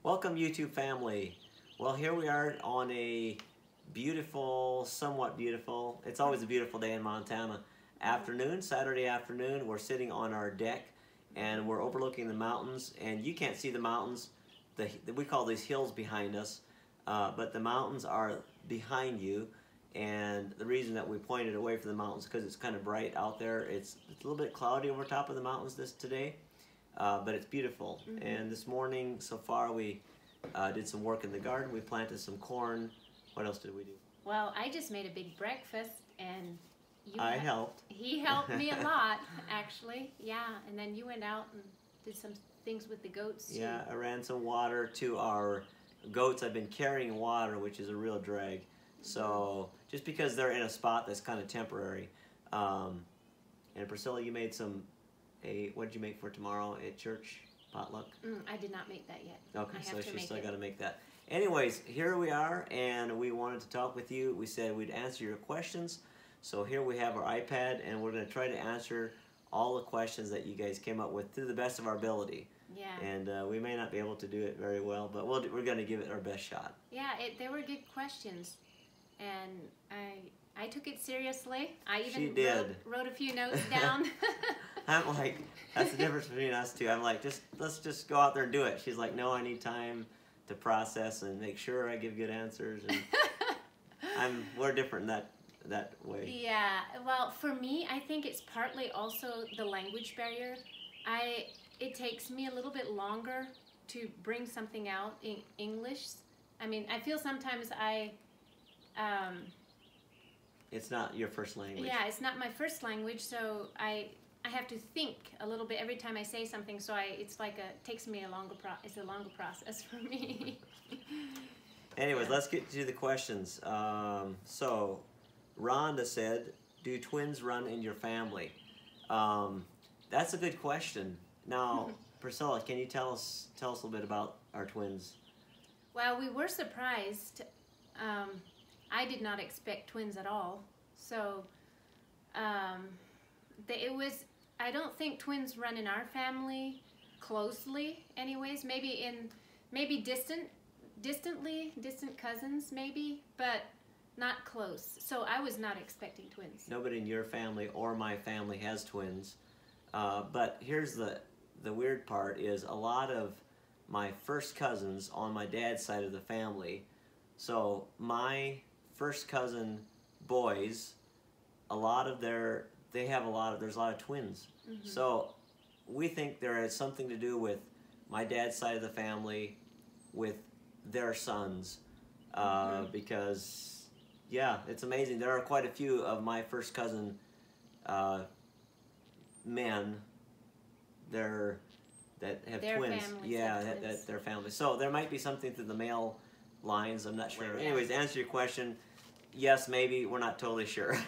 Welcome, YouTube family. Well, here we are on a beautiful, somewhat beautiful, it's always a beautiful day in Montana, afternoon, Saturday afternoon. We're sitting on our deck and we're overlooking the mountains, and you can't see the mountains. We call these hills behind us, but the mountains are behind you. And the reason that we pointed away from the mountains is because it's kind of bright out there. It's a little bit cloudy over top of the mountains today. But it's beautiful. And this morning, so far, we did some work in the garden. We planted some corn. What else did we do? Well, I just made a big breakfast, and I helped. He helped me a lot, actually. Yeah, and then you went out and did some things with the goats, too. Yeah, I ran some water to our goats. I've been carrying water, which is a real drag. So, just because they're in a spot that's kind of temporary. And Priscilla, you made what did you make for tomorrow at church? Potluck? I did not make that yet. Okay, so she's still got to make that. Anyways, here we are, and we wanted to talk with you. We said we'd answer your questions. So here we have our iPad, and we're going to try to answer all the questions that you guys came up with to the best of our ability. Yeah. And we may not be able to do it very well, but we're going to give it our best shot. Yeah, they were good questions, and I took it seriously. I even wrote a few notes down. I'm like, that's the difference between us two. I'm like, let's just go out there and do it. She's like, no, I need time to process and make sure I give good answers. And we're different in that way. Yeah, well, for me, I think it's partly also the language barrier. It takes me a little bit longer to bring something out in English. I mean, I feel sometimes it's not your first language. Yeah, it's not my first language, so I have to think a little bit every time I say something. So it's like takes me a longer process for me. Anyways, let's get to the questions. So, Rhonda said, "Do twins run in your family?" That's a good question. Now, Priscilla, can you tell us a little bit about our twins? Well, we were surprised. I did not expect twins at all. So, I don't think twins run in our family closely anyways. Maybe distant cousins maybe, but not close. So I was not expecting twins. Nobody in your family or my family has twins. But here's the weird part is a lot of my first cousins on my dad's side of the family. So my first cousin boys, there's a lot of twins. So we think there is something to do with my dad's side of the family with their sons, because yeah, it's amazing. There are quite a few of my first cousin men that have twins. Yeah, that their families. So there might be something through the male lines. I'm not sure. Anyways, to answer your question, yes, maybe. We're not totally sure.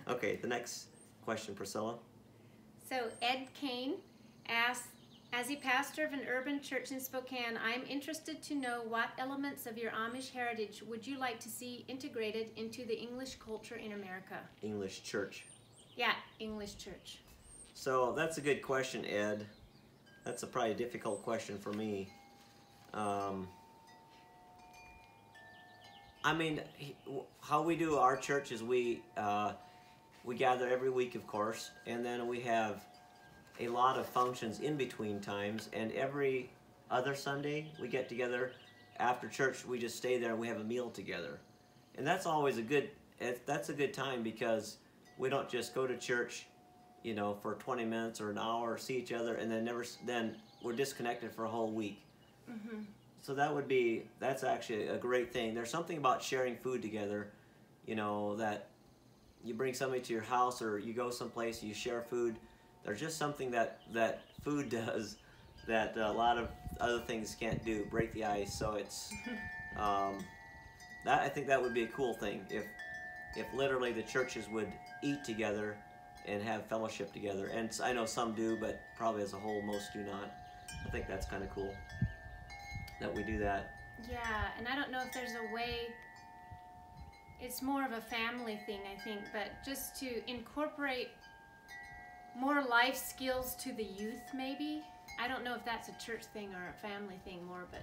Okay, the next question, Priscilla. So Ed Kane asks, as a pastor of an urban church in Spokane, I'm interested to know what elements of your Amish heritage would you like to see integrated into the English culture in America? English church. Yeah, English church. So that's a good question, Ed. That's probably a difficult question for me. I mean, how we do our church is we gather every week, of course, and then we have a lot of functions in between times, and every other Sunday we get together after church. We just stay there and we have a meal together, and that's always a good time, because we don't just go to church, you know, for 20 minutes or an hour, see each other, and then we're disconnected for a whole week. So that's actually a great thing. There's something about sharing food together, you know, that you bring somebody to your house or you go someplace, you share food. There's just something that food does that a lot of other things can't do, break the ice. So it's, I think that would be a cool thing if literally the churches would eat together and have fellowship together. And I know some do, but probably as a whole, most do not. I think that's kind of cool that we do that. Yeah, and I don't know if there's a way, it's more of a family thing, I think, but just to incorporate more life skills to the youth, maybe. I don't know if that's a church thing or a family thing more, but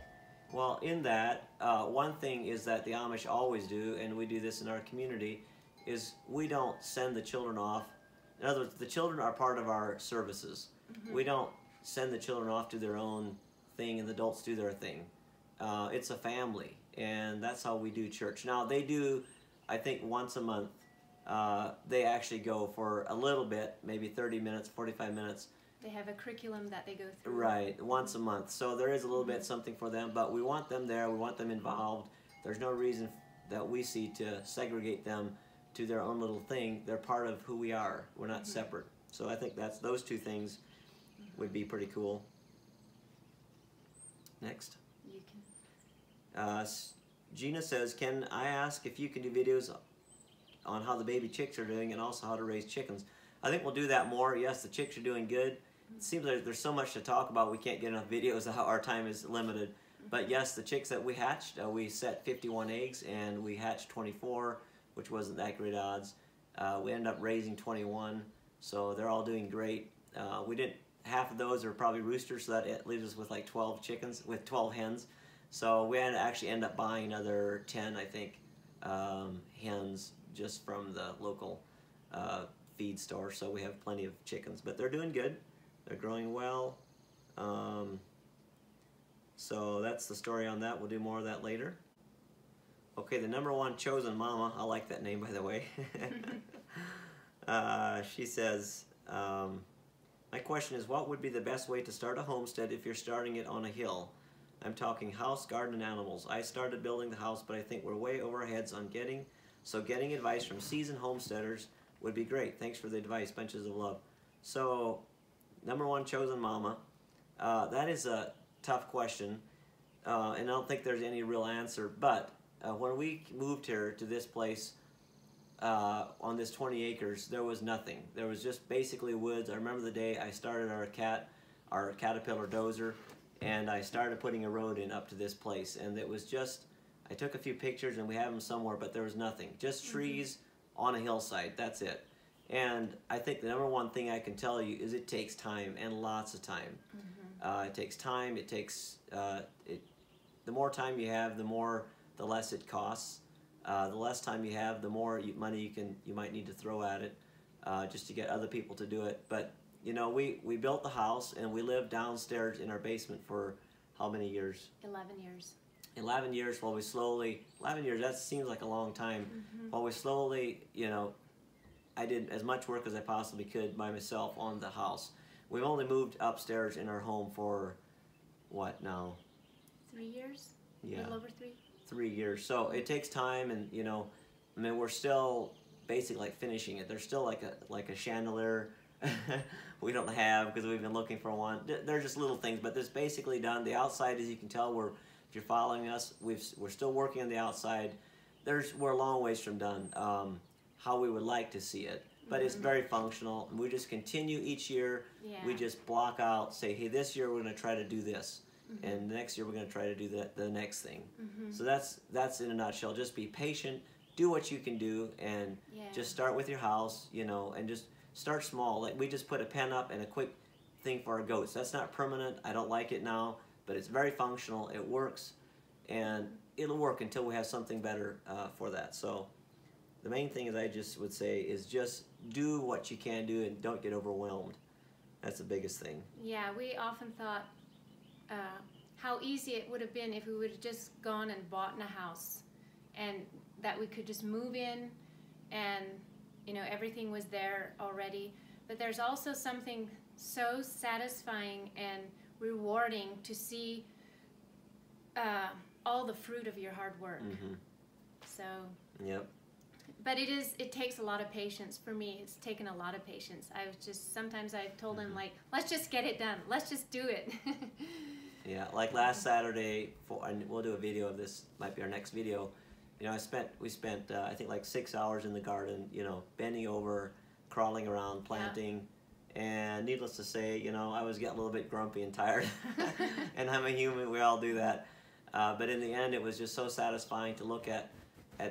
Well, in that, one thing is that the Amish always do, and we do this in our community, is we don't send the children off. In other words, the children are part of our services. We don't send the children off to their own thing and the adults do their thing. It's a family, and that's how we do church. Now, they do, I think, once a month. They actually go for a little bit, maybe 30 minutes, 45 minutes. They have a curriculum that they go through. Right, once a month. So there is a little bit something for them, but we want them there. We want them involved. There's no reason that we see to segregate them to their own little thing. They're part of who we are. We're not separate. So I think those two things would be pretty cool. Next. You can. Gina says, can I ask if you can do videos on how the baby chicks are doing and also how to raise chickens? I think we'll do that more. Yes, the chicks are doing good. It seems like there's so much to talk about. We can't get enough videos. Our time is limited. But yes, the chicks that we hatched, we set 51 eggs and we hatched 24, which wasn't that great odds. We ended up raising 21, so they're all doing great. Half of those are probably roosters, so that leaves us with like 12 chickens, with 12 hens. So we actually end up buying another 10, I think, hens just from the local feed store. So we have plenty of chickens, but they're doing good. They're growing well. So that's the story on that. We'll do more of that later. Okay, the number one chosen mama. I like that name, by the way. She says, my question is, what would be the best way to start a homestead if you're starting it on a hill? I'm talking house, garden, and animals. I started building the house, but I think we're way over our heads on getting advice from seasoned homesteaders would be great. Thanks for the advice. Bunches of love. So, number one chosen mama. That is a tough question, and I don't think there's any real answer. But when we moved here to this place on this 20 acres, there was nothing. There was just basically woods. I remember the day I started our caterpillar dozer, and I started putting a road in up to this place, and it was just, I took a few pictures and we have them somewhere, but there was nothing. Just trees on a hillside. That's it. And I think the number one thing I can tell you is it takes time, and lots of time. It takes time. It takes the more time you have, the less it costs. The less time you have, the more money you might need to throw at it, just to get other people to do it. But you know, we built the house and we lived downstairs in our basement for how many years? 11 years. 11 years while we slowly, 11 years, that seems like a long time. While we slowly, you know, I did as much work as I possibly could by myself on the house. We've only moved upstairs in our home for, what now? 3 years? Yeah. A little over 3? 3 years. So it takes time, and you know, I mean, we're still basically like finishing it. There's still like a chandelier we don't have because we've been looking for one. They're just little things, but it's basically done. The outside, as you can tell, if you're following us, we're still working on the outside. We're a long ways from done. How we would like to see it, but it's very functional, and we just continue each year. We just block out, say, hey, this year we're going to try to do this, and next year we're going to try to do the next thing. So that's in a nutshell. Just be patient, do what you can do, and just start with your house, you know, and just start small. Like we just put a pen up and a quick thing for our goats. That's not permanent. I don't like it now, but it's very functional. It works, and it'll work until we have something better for that. So the main thing is I just would say is just do what you can do and don't get overwhelmed. That's the biggest thing. Yeah, we often thought how easy it would have been if we would have just gone and bought in a house, and that we could just move in and, you know, everything was there already. But there's also something so satisfying and rewarding to see all the fruit of your hard work. So. Yep. But it takes a lot of patience. For me, it's taken a lot of patience. Sometimes I've told him, like, let's just get it done. Let's just do it. Yeah, like last Saturday, and we'll do a video of this, might be our next video. You know, we spent I think like 6 hours in the garden, you know, bending over, crawling around, planting. And needless to say, you know, I was getting a little bit grumpy and tired. And I'm a human, we all do that. But in the end, it was just so satisfying to look at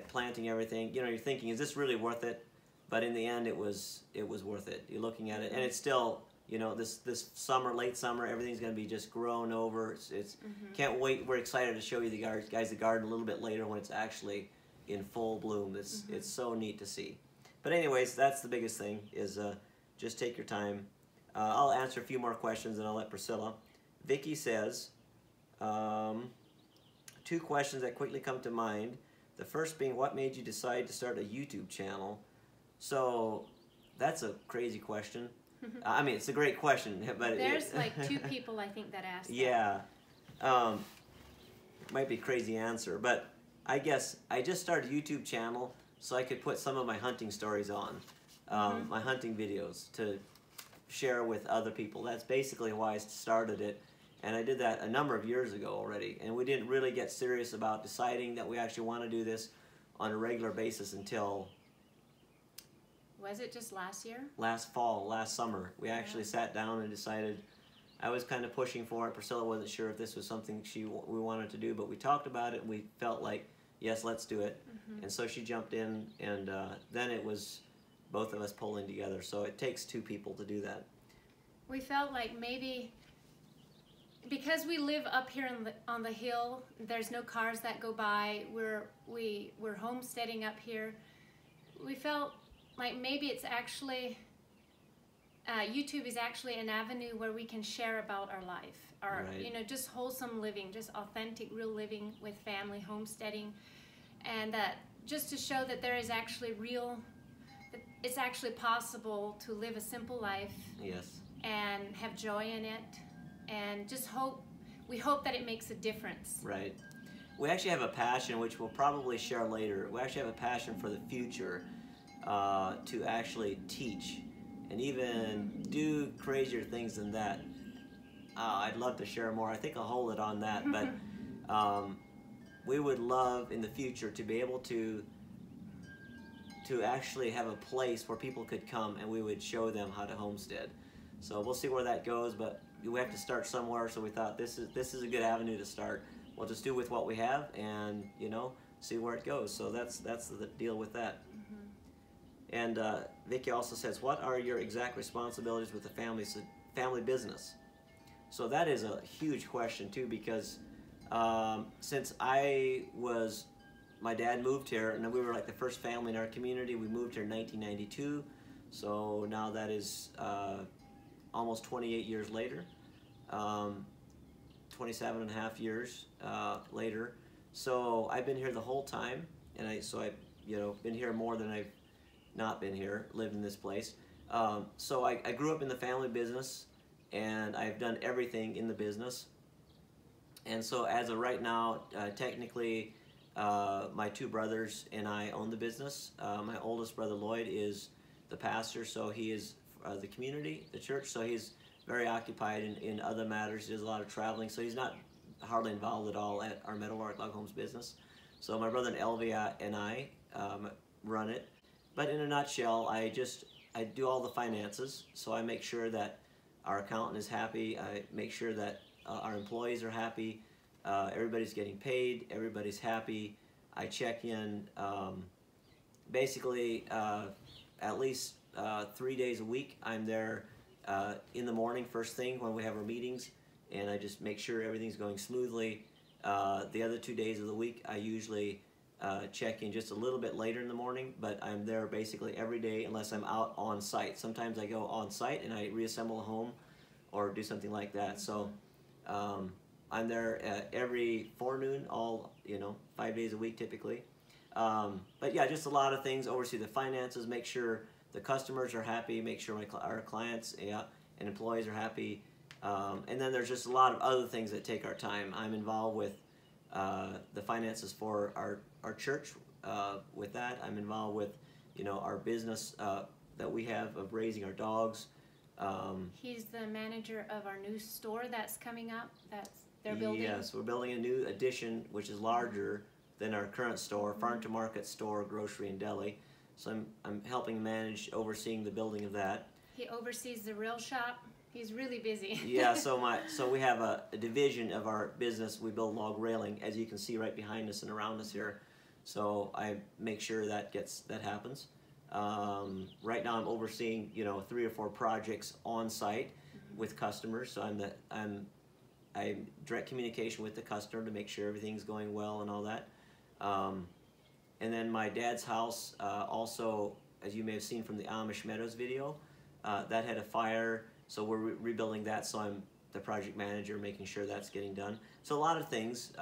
planting everything. You know, you're thinking, is this really worth it? But in the end, it was worth it. You're looking at it, and it's still, You know, this summer, late summer, everything's going to be just grown over. It's can't wait. We're excited to show you the guys the garden a little bit later when it's actually in full bloom. It's so neat to see. But anyways, that's the biggest thing is just take your time. I'll answer a few more questions and I'll let Priscilla. Vicky says, 2 questions that quickly come to mind. The first being, what made you decide to start a YouTube channel? So that's a crazy question. I mean, it's a great question, but there's like 2 people I think that asked. Yeah, might be a crazy answer, but I guess I just started a YouTube channel so I could put some of my hunting stories on, my hunting videos to share with other people. That's basically why I started it, and I did that a number of years ago already, and we didn't really get serious about deciding that we actually want to do this on a regular basis until... Was it just last year? Last fall, last summer. We actually sat down and decided. I was kind of pushing for it. Priscilla wasn't sure if this was something we wanted to do, but we talked about it and we felt like, yes, let's do it. And so she jumped in, and then it was both of us pulling together. So it takes 2 people to do that. We felt like maybe because we live up here on the hill, there's no cars that go by. We're homesteading up here. We felt like maybe it's actually YouTube is actually an avenue where we can share about our life, you know, just wholesome living, just authentic, real living with family, homesteading, and just to show that there is actually that it's actually possible to live a simple life. Yes. And have joy in it, and just we hope that it makes a difference. Right. We actually have a passion, which we'll probably share later. We actually have a passion for the future. To actually teach and even do crazier things than that. I'd love to share more. I think I'll hold it on that, but we would love in the future to be able to actually have a place where people could come and we would show them how to homestead. So we'll see where that goes, but we have to start somewhere, so we thought this is a good avenue to start. We'll just do with what we have and, you know, see where it goes. So that's the deal with that. And Vicky also says, what are your exact responsibilities with the family business? So that is a huge question too, because since my dad moved here, and we were like the first family in our community. We moved here in 1992, so now that is almost 28 years later, 27 and a half years later. So I've been here the whole time, and I've been here more than I've not been here, lived in this place. So I grew up in the family business, and I've done everything in the business. And so as of right now, technically, my 2 brothers and I own the business. My oldest brother, Lloyd, is the pastor, so he is the community, the church, so he's very occupied in other matters. He does a lot of traveling, so he's not hardly involved at all at our Meadowlark Log Homes business. So my brother Elvia and I run it. But in a nutshell, I do all the finances, so I make sure that our accountant is happy. I make sure that our employees are happy. Everybody's getting paid. Everybody's happy. I check in basically at least 3 days a week. I'm there in the morning, first thing when we have our meetings, and I just make sure everything's going smoothly. The other 2 days of the week, I usually check in just a little bit later in the morning, but I'm there basically every day unless I'm out on site. Sometimes I go on site and I reassemble a home or do something like that. So I'm there every forenoon, 5 days a week typically. But yeah, just a lot of things. Oversee the finances, make sure the customers are happy, make sure our clients and employees are happy. And then there's just a lot of other things that take our time. I'm involved with the finances for our church. With that, I'm involved with our business that we have of raising our dogs. He's the manager of our new store that's coming up. They're building. Yes, we're building a new addition which is larger than our current store, farm to market store, grocery and deli. So I'm helping manage, overseeing the building of that. He oversees the rail shop. He's really busy. Yeah, so we have a division of our business. We build log railing, as you can see right behind us and around us here. So I make sure that happens. Right now I'm overseeing 3 or 4 projects on site, with customers. So I'm direct communication with the customer to make sure everything's going well and all that. And then my dad's house also, as you may have seen from the Amish Meadows video, that had a fire, so we're rebuilding that. So I'm the project manager, making sure that's getting done. So a lot of things.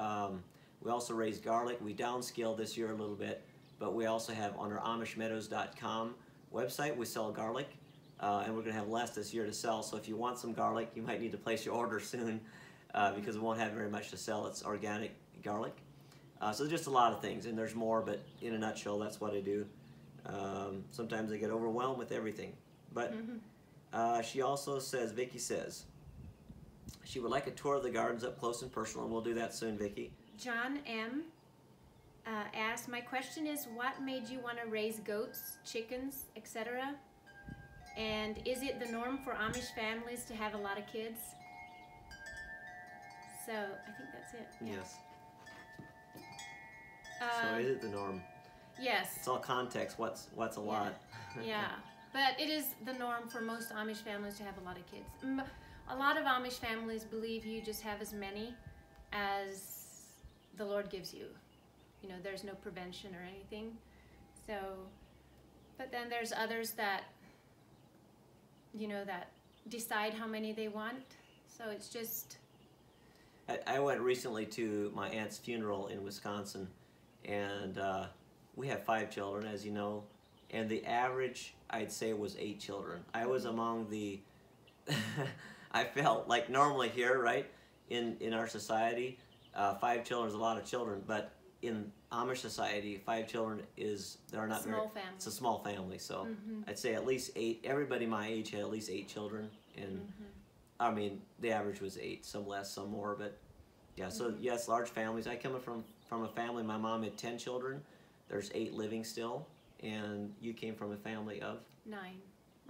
We also raised garlic. We downscaled this year a little bit, but we also have on our amishmeadows.com website, we sell garlic, and we're going to have less this year to sell. So if you want some garlic, you might need to place your order soon, because we won't have very much to sell. It's organic garlic. So just a lot of things, and there's more, but in a nutshell, that's what I do. Sometimes I get overwhelmed with everything. But she also says, Vicki says, she would like a tour of the gardens up close and personal, and we'll do that soon, Vicki. John M. Asked, my question is, what made you want to raise goats, chickens, etc.? And is it the norm for Amish families to have a lot of kids? So I think that's it. Yeah. Yes. So is it the norm? Yes. It's all context. What's a lot? Yeah, but it is the norm for most Amish families to have a lot of kids. A lot of Amish families believe you just have as many as the Lord gives you. You know, there's no prevention or anything. So, but then there's others that, you know, that decide how many they want. So it's just... I went recently to my aunt's funeral in Wisconsin, and we have 5 children, as you know, and the average, I'd say, was 8 children. I was among the... I felt like normally here, right, in our society, 5 children is a lot of children, but in Amish society, 5 children is, there are not small family. It's a small family, so I'd say at least 8. Everybody my age had at least 8 children, and I mean the average was 8, some less, some more, but yeah. So yes, large families. I come from a family. My mom had 10 children. There's 8 living still, and you came from a family of 9.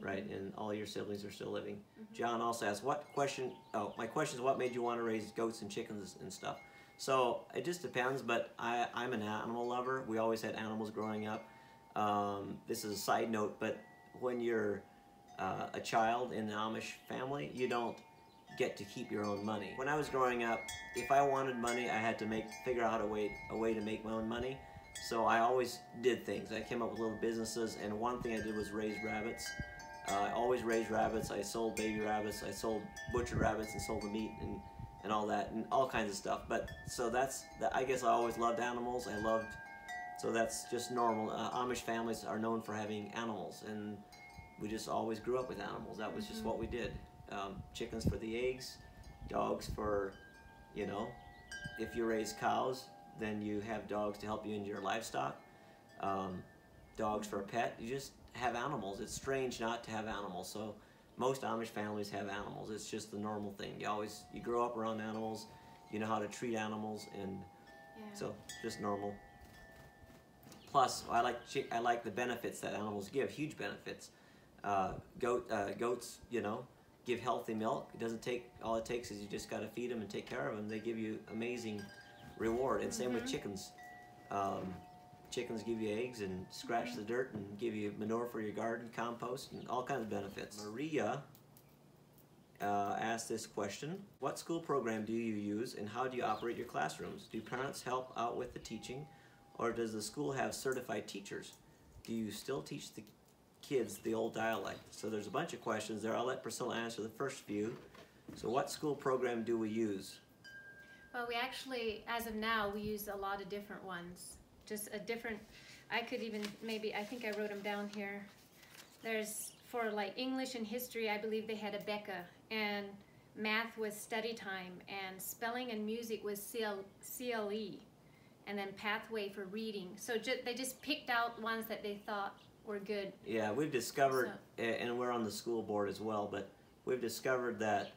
Right, and all your siblings are still living. John also asked, my question is, what made you want to raise goats and chickens and stuff? So it just depends, but I'm an animal lover. We always had animals growing up. This is a side note, but when you're a child in an Amish family, you don't get to keep your own money. When I was growing up, if I wanted money, I had to figure out a way to make my own money. So I always did things. I came up with little businesses, and one thing I did was raise rabbits. I always raised rabbits. I sold baby rabbits. I sold butchered rabbits and sold the meat and all that and all kinds of stuff. But so I guess I always loved animals. So that's just normal. Amish families are known for having animals, and we just always grew up with animals. That was just what we did. Chickens for the eggs, dogs for, you know, if you raise cows, then you have dogs to help you in your livestock. Dogs for a pet. You just have animals. It's strange not to have animals. So most Amish families have animals. It's just the normal thing. You grow up around animals. You know how to treat animals, and so just normal. Plus, I like the benefits that animals give. Huge benefits. Goats, you know, give healthy milk. It doesn't take, all it takes is you just got to feed them and take care of them. They give you amazing reward. And same with chickens. Chickens give you eggs and scratch the dirt and give you manure for your garden, compost, and all kinds of benefits. Maria asked this question: what school program do you use, and how do you operate your classrooms? Do parents help out with the teaching, or does the school have certified teachers? Do you still teach the kids the old dialect? So there's a bunch of questions there. I'll let Priscilla answer the first few. So what school program do we use? Well, we actually, as of now, we use a lot of different ones. Just a different, I think I wrote them down here. There's, for like English and history, I believe they had a Becca, and math was study time, and spelling and music was CLE, and then pathway for reading. So they just picked out ones that they thought were good. Yeah, we've discovered, and we're on the school board as well, but we've discovered that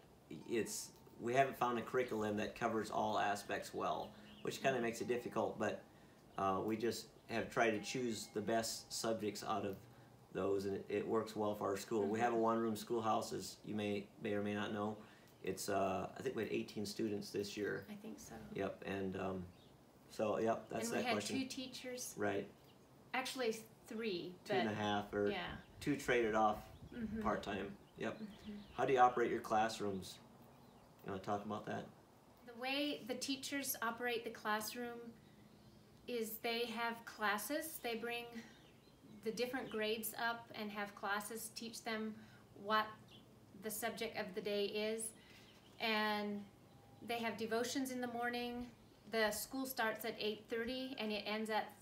we haven't found a curriculum that covers all aspects well, which kind of makes it difficult, but we just have tried to choose the best subjects out of those, and it works well for our school. We have a one-room schoolhouse, as you may or may not know. It's I think we had 18 students this year. I think so. Yep, and so yep, that's that question. And we had 2 teachers. Right. Actually 3. 2.5, or 2 traded off part-time. Yep. How do you operate your classrooms? You want to talk about that? The way the teachers operate the classroom is they have classes. They bring the different grades up and have classes, teach them what the subject of the day is. And they have devotions in the morning. The school starts at 8:30 and it ends at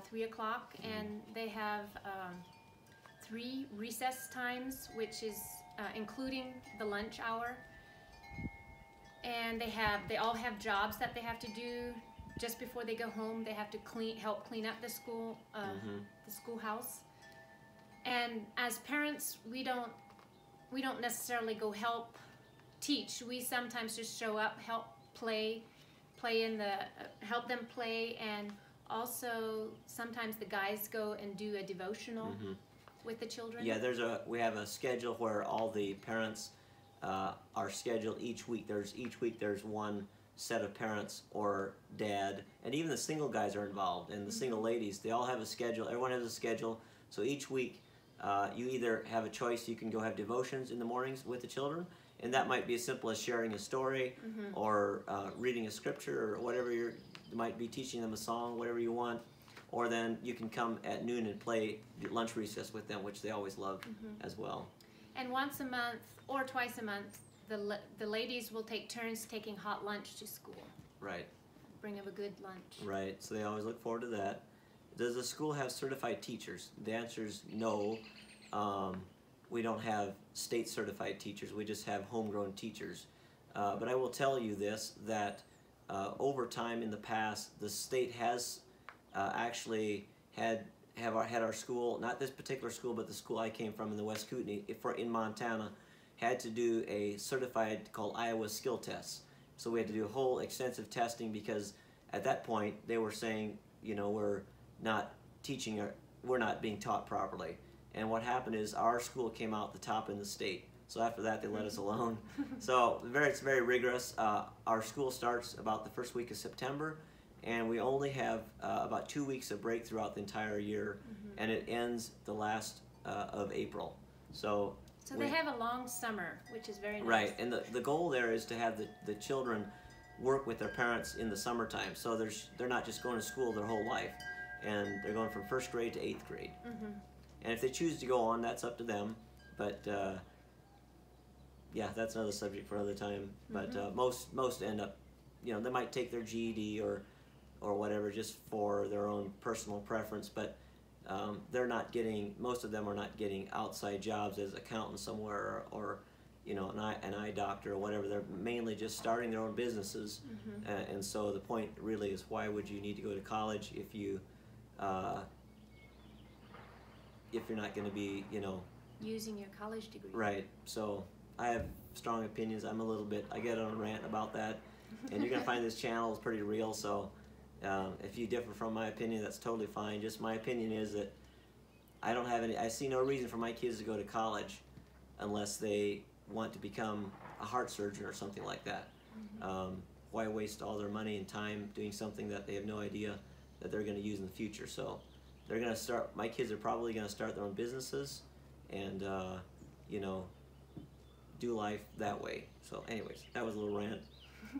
3 o'clock. And they have 3 recess times, which is including the lunch hour. And they all have jobs that they have to do just before they go home. They have to help clean up the schoolhouse. And as parents, we don't necessarily go help teach. We sometimes just show up, help help them play, and also sometimes the guys go and do a devotional with the children. Yeah, we have a schedule where all the parents are scheduled each week. Each week there's one set of parents or dad, and even the single guys are involved, and the single ladies, they all have a schedule. Everyone has a schedule. So each week you either have a choice. You can go have devotions in the mornings with the children, and that might be as simple as sharing a story or reading a scripture or whatever. You might be teaching them a song, whatever you want. Or then you can come at noon and play lunch recess with them, which they always love as well. And once a month or twice a month, the ladies will take turns taking hot lunch to school. Right. Bring them a good lunch. Right, so they always look forward to that. Does the school have certified teachers? The answer is no. We don't have state certified teachers. We just have homegrown teachers. But I will tell you this, that over time in the past, the state has actually had our school, not this particular school, but the school I came from in the West Kootenai, in Montana, had to do a certified called Iowa skill tests. So we had to do a whole extensive testing because at that point they were saying, we're not teaching, we're not being taught properly. And what happened is our school came out the top in the state. So after that they let us alone. So it's very rigorous. Our school starts about the first week of September, and we only have about 2 weeks of break throughout the entire year, and it ends the last of April. So they have a long summer, which is very nice. Right, and the goal there is to have the children work with their parents in the summertime. So they're not just going to school their whole life, and they're going from 1st grade to 8th grade. And if they choose to go on, that's up to them. But yeah, that's another subject for another time. But most end up, they might take their GED or whatever just for their own personal preference, but they're not getting, most of them are not getting outside jobs as accountants somewhere or an eye doctor or whatever. They're mainly just starting their own businesses. And so the point really is, why would you need to go to college if you're not going to be, using your college degree. Right. So I have strong opinions. I get on a rant about that, and you're going to find this channel is pretty real. So if you differ from my opinion, that's totally fine. Just my opinion is that I see no reason for my kids to go to college unless they want to become a heart surgeon or something like that. Why waste all their money and time doing something that they have no idea that they're going to use in the future? So they're going to start, my kids are probably going to start their own businesses and, do life that way. So anyways, that was a little rant.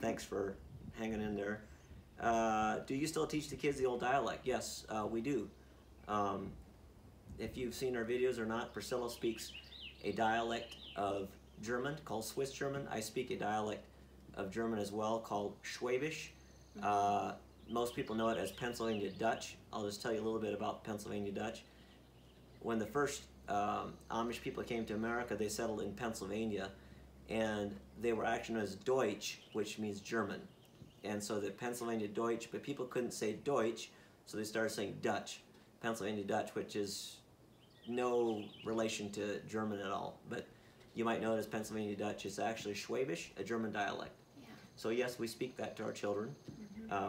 Thanks for hanging in there. Do you still teach the kids the old dialect? Yes, we do. If you've seen our videos or not, Priscilla speaks a dialect of German called Swiss German. I speak a dialect of German as well called Schwäbisch. Most people know it as Pennsylvania Dutch. I'll just tell you a little bit about Pennsylvania Dutch. When the first Amish people came to America, they settled in Pennsylvania, and they were actually known as Deutsch, which means German. And so the Pennsylvania Deutsch, but people couldn't say Deutsch, so they started saying Dutch, Pennsylvania Dutch, which is no relation to German at all. But you might know it as Pennsylvania Dutch. It's actually Schwäbisch, a German dialect. Yeah. So yes, we speak that to our children.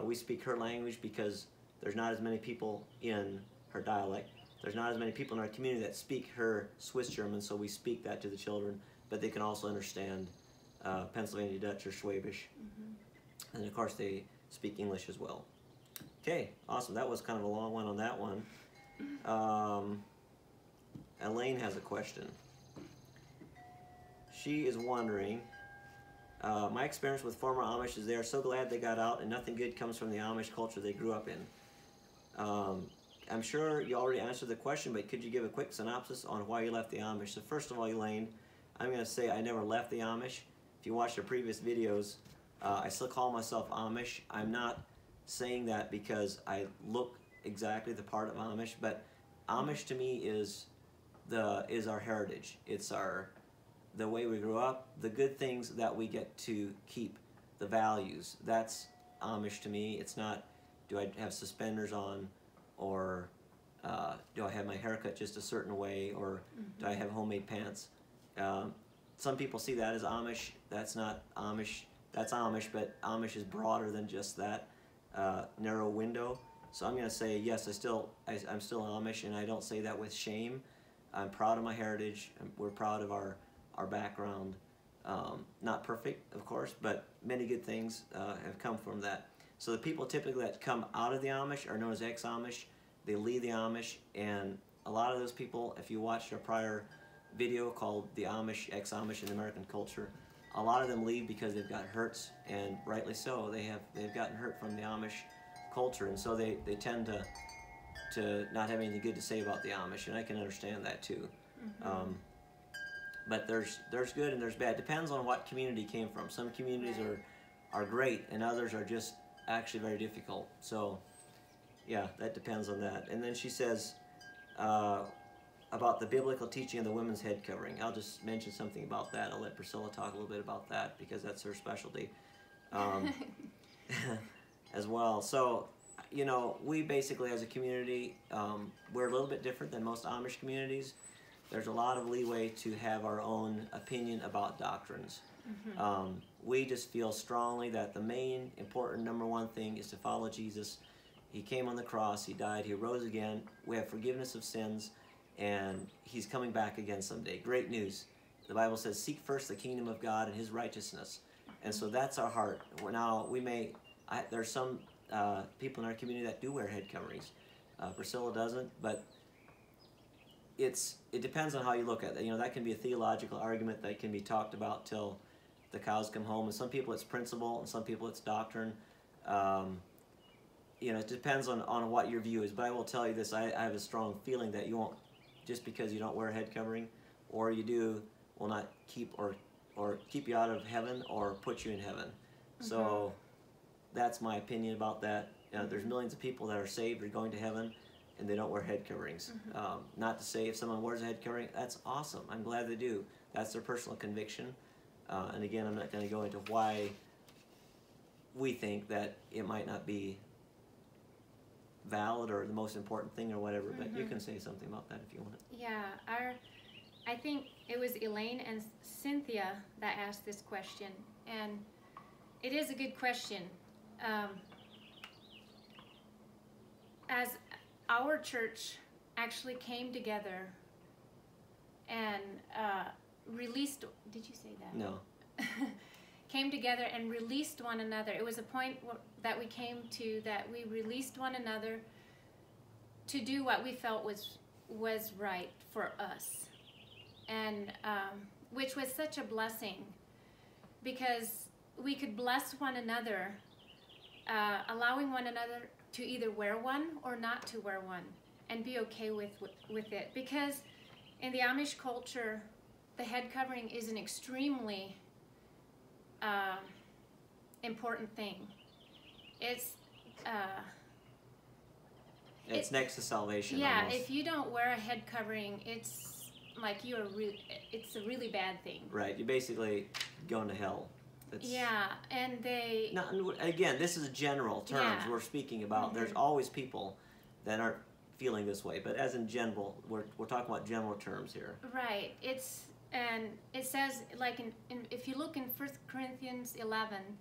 We speak her language because there's not as many people in her dialect. There's not as many people in our community that speak her Swiss German, so we speak that to the children, but they can also understand Pennsylvania Dutch or Schwäbisch. And of course they speak English as well. Okay, awesome. That was kind of a long one on that one. Elaine has a question. she is wondering, my experience with former Amish is they are so glad they got out and nothing good comes from the Amish culture they grew up in. I'm sure you already answered the question, but could you give a quick synopsis on why you left the Amish? So first of all, Elaine, I'm going to say I never left the Amish. If you watch the previous videos, I still call myself Amish. I'm not saying that because I look exactly the part of Amish, but Amish to me is our heritage. It's the way we grew up, the good things that we get to keep, the values. That's Amish to me. It's not, do I have suspenders on, or do I have my haircut just a certain way, or do I have homemade pants? Some people see that as Amish. That's not Amish. That's Amish, but Amish is broader than just that narrow window. So I'm going to say yes. I'm still Amish, and I don't say that with shame. I'm proud of my heritage. We're proud of our background. Not perfect, of course, but many good things have come from that. So the people typically that come out of the Amish are known as ex-Amish. They leave the Amish, and a lot of those people, if you watched our prior video called The Amish, Ex-Amish in American Culture, a lot of them leave because they've got hurts, and rightly so. They've gotten hurt from the Amish culture, and so they tend to not have anything good to say about the Amish, and I can understand that too. But there's good and there's bad. Depends on what community you came from. Some communities are great, and others are just actually very difficult. So yeah, that depends on that. And then she says about the biblical teaching of the women's head covering. I'll just mention something about that. I'll let Priscilla talk a little bit about that because that's her specialty as well. So, you know, we basically as a community, we're a little bit different than most Amish communities. There's a lot of leeway to have our own opinion about doctrines. We just feel strongly that the main important number one thing is to follow Jesus. He came on the cross, he died, he rose again, we have forgiveness of sins, and he's coming back again someday. Great news. The Bible says, seek first the kingdom of God and his righteousness. And so that's our heart. Now, there's some people in our community that do wear head coverings. Priscilla doesn't, but it depends on how you look at it. You know, that can be a theological argument that can be talked about till the cows come home. And some people it's principle, and some people it's doctrine. You know, it depends on what your view is. But I will tell you this, I have a strong feeling that you won't, just because you don't wear a head covering, or you do, will not keep or keep you out of heaven or put you in heaven. So that's my opinion about that. There's millions of people that are saved or going to heaven, and they don't wear head coverings. Not to say if someone wears a head covering, that's awesome. I'm glad they do. That's their personal conviction. And again, I'm not going to go into why we think that it might not be valid or the most important thing or whatever, but you can say something about that if you want. Yeah, I think it was Elaine and Cynthia that asked this question, and it is a good question. As our church actually came together and released, did you say that? No. Came together and released one another. It was a point that we came to that we released one another to do what we felt was right for us, and which was such a blessing because we could bless one another, allowing one another to either wear one or not to wear one, and be okay with it. Because in the Amish culture, the head covering is an extremely important thing. It's next to salvation. Yeah, almost. If you don't wear a head covering, it's like it's a really bad thing. Right, you're basically going to hell. Yeah, and they... Now, again, this is general terms we're speaking about. There's always people that aren't feeling this way, but as in general, we're talking about general terms here. Right. And it says, like, if you look in 1 Corinthians 11,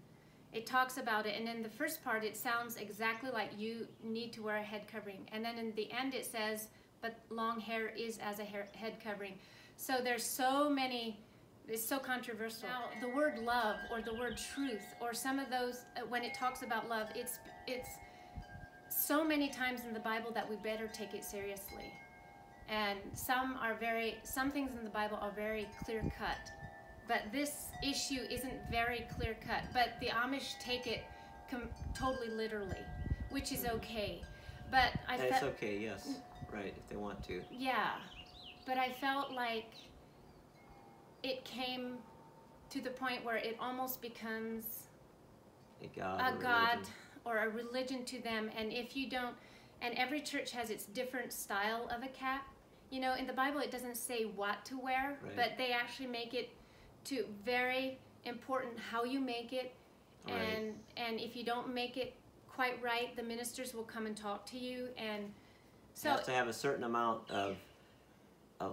it talks about it, and in the first part, it sounds exactly like you need to wear a head covering. And then in the end, it says, but long hair is as a head covering. So there's so many... It's so controversial. Now, the word love or the word truth or some of those, when it talks about love, it's so many times in the Bible that we better take it seriously. And some things in the Bible are very clear cut. but this issue isn't very clear cut. But the Amish take it totally literally, which is okay. But it's okay, yes, right, if they want to. Yeah, but I felt like it came to the point where it almost becomes a god or a religion to them. And if you don't, and every church has its different style of a cap. You know, in the Bible it doesn't say what to wear, right. but they actually make it to very important how you make it. Right. And if you don't make it quite right, the ministers will come and talk to you. And so it has to have a certain amount of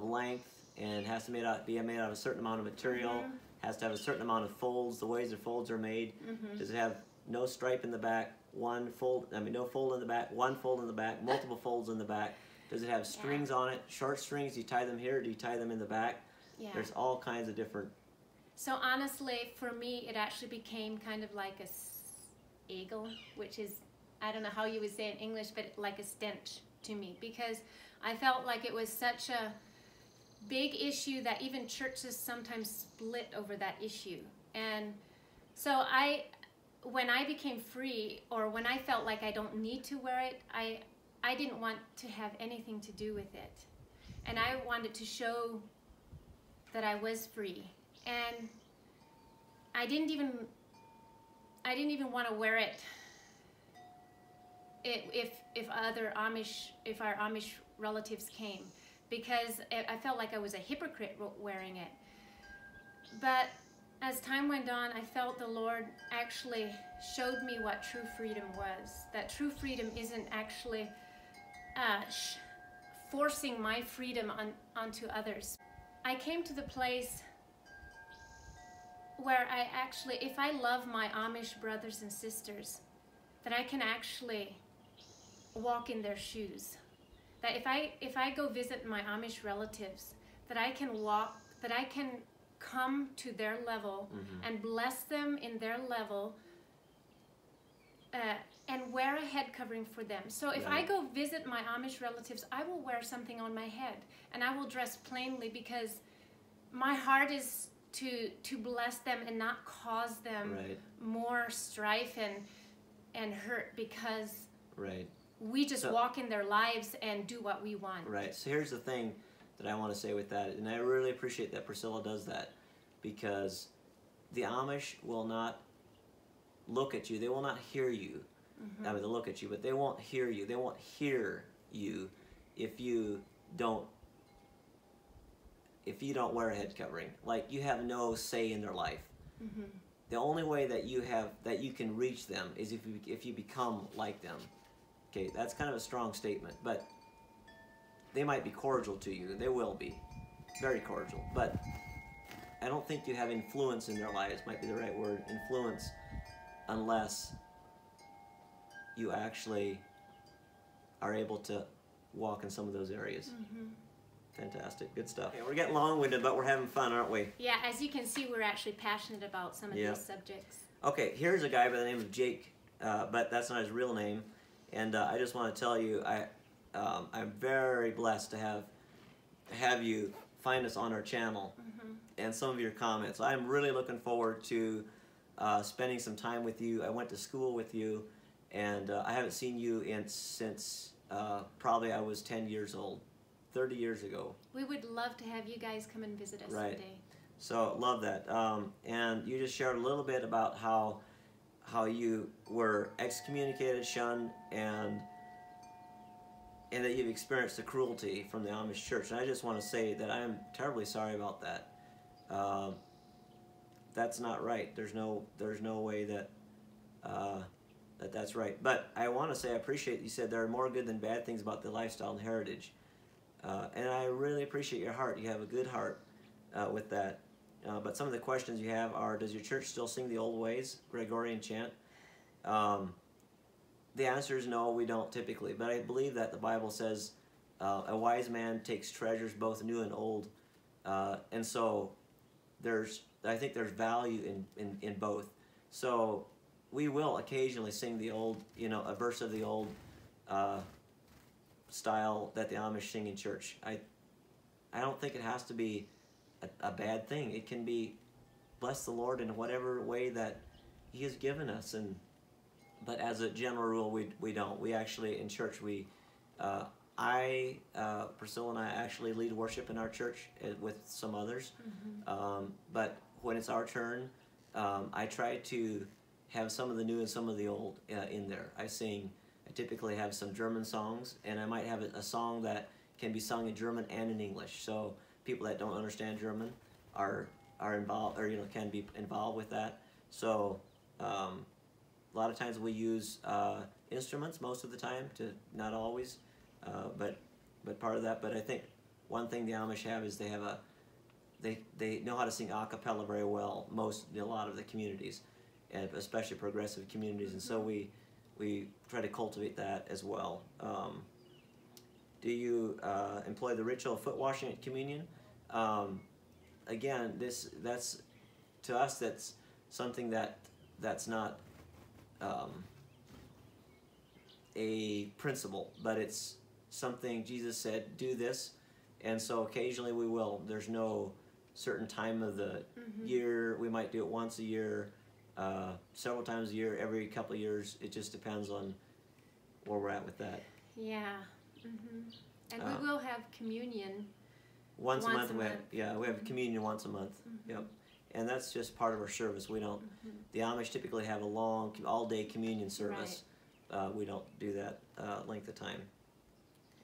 length, and has to be made out of a certain amount of material. Has to have a certain amount of folds, the ways the folds are made. Does it have no stripe in the back, no fold in the back, one fold in the back, multiple folds in the back? Does it have strings on it, short strings? Do you tie them here, or do you tie them in the back? Yeah. There's all kinds of different. So honestly, for me, it actually became kind of like a eagle, which is, I don't know how you would say in English, but like a stench to me, because I felt like it was such a big issue that even churches sometimes split over that issue. And so when I became free, or when I felt like I don't need to wear it, I didn't want to have anything to do with it. And I wanted to show that I was free. And I didn't even want to wear it if our Amish relatives came, because I felt like I was a hypocrite wearing it. But as time went on, I felt the Lord actually showed me what true freedom was. That true freedom isn't actually forcing my freedom onto others. I came to the place where I actually, if I love my Amish brothers and sisters, that I can actually walk in their shoes. That if I go visit my Amish relatives, that I can come to their level and bless them in their level, and wear a head covering for them. So if I go visit my Amish relatives, I will wear something on my head, and I will dress plainly, because my heart is to bless them and not cause them more strife and hurt, because we just walk in their lives and do what we want. Right. So here's the thing that I want to say with that, and I really appreciate that Priscilla does that, because the Amish will not look at you. They will not hear you. I mean, they'll look at you, but they won't hear you. They won't hear you if you don't wear a head covering. Like, you have no say in their life. The only way that you can reach them is if you become like them. Okay, that's kind of a strong statement, but they might be cordial to you. They will be very cordial, but I don't think you have influence in their lives, might be the right word, influence, unless you actually are able to walk in some of those areas. Fantastic, good stuff. Okay, we're getting long-winded, but we're having fun, aren't we? Yeah, as you can see, we're actually passionate about some of these subjects. Okay, here's a guy by the name of Jake, but that's not his real name, and I just want to tell you, I'm very blessed to have you find us on our channel and some of your comments. I'm really looking forward to spending some time with you. I went to school with you, and I haven't seen you since probably I was 10 years old, 30 years ago. We would love to have you guys come and visit us someday. So love that. And you just shared a little bit about how you were excommunicated, shunned, and that you've experienced the cruelty from the Amish Church. And I just want to say that I am terribly sorry about that. That's not right. There's no way that that's right. But I want to say I appreciate you said there are more good than bad things about the lifestyle and heritage. And I really appreciate your heart. You have a good heart with that. But some of the questions you have are, does your church still sing the old ways, Gregorian chant? The answer is no, we don't typically. But I believe that the Bible says a wise man takes treasures both new and old. And so I think there's value in both. So we will occasionally sing the old, a verse of the old style that the Amish sing in church. I don't think it has to be a bad thing. It can be bless the Lord in whatever way that He has given us. But as a general rule, we don't. We actually, in church, Priscilla and I actually lead worship in our church with some others. But when it's our turn, I try to have some of the new and some of the old in there. I typically have some German songs, and I might have a song that can be sung in German and in English. So people that don't understand German are involved, or can be involved with that. So a lot of times we use instruments most of the time, not always, but part of that. But I think one thing the Amish have is they know how to sing a cappella very well. A lot of the communities, and especially progressive communities, and so we try to cultivate that as well. Do you employ the ritual of foot washing at communion? Again, that's to us, that's something that's not a principle, but it's something Jesus said, do this, and so occasionally we will. There's no certain time of the year. We might do it once a year, several times a year, every couple of years. It just depends on where we're at with that. Yeah. And we will have communion once a month. We have communion once a month. Yep. And that's just part of our service. We don't. The Amish typically have a long, all-day communion service. Right. We don't do that length of time.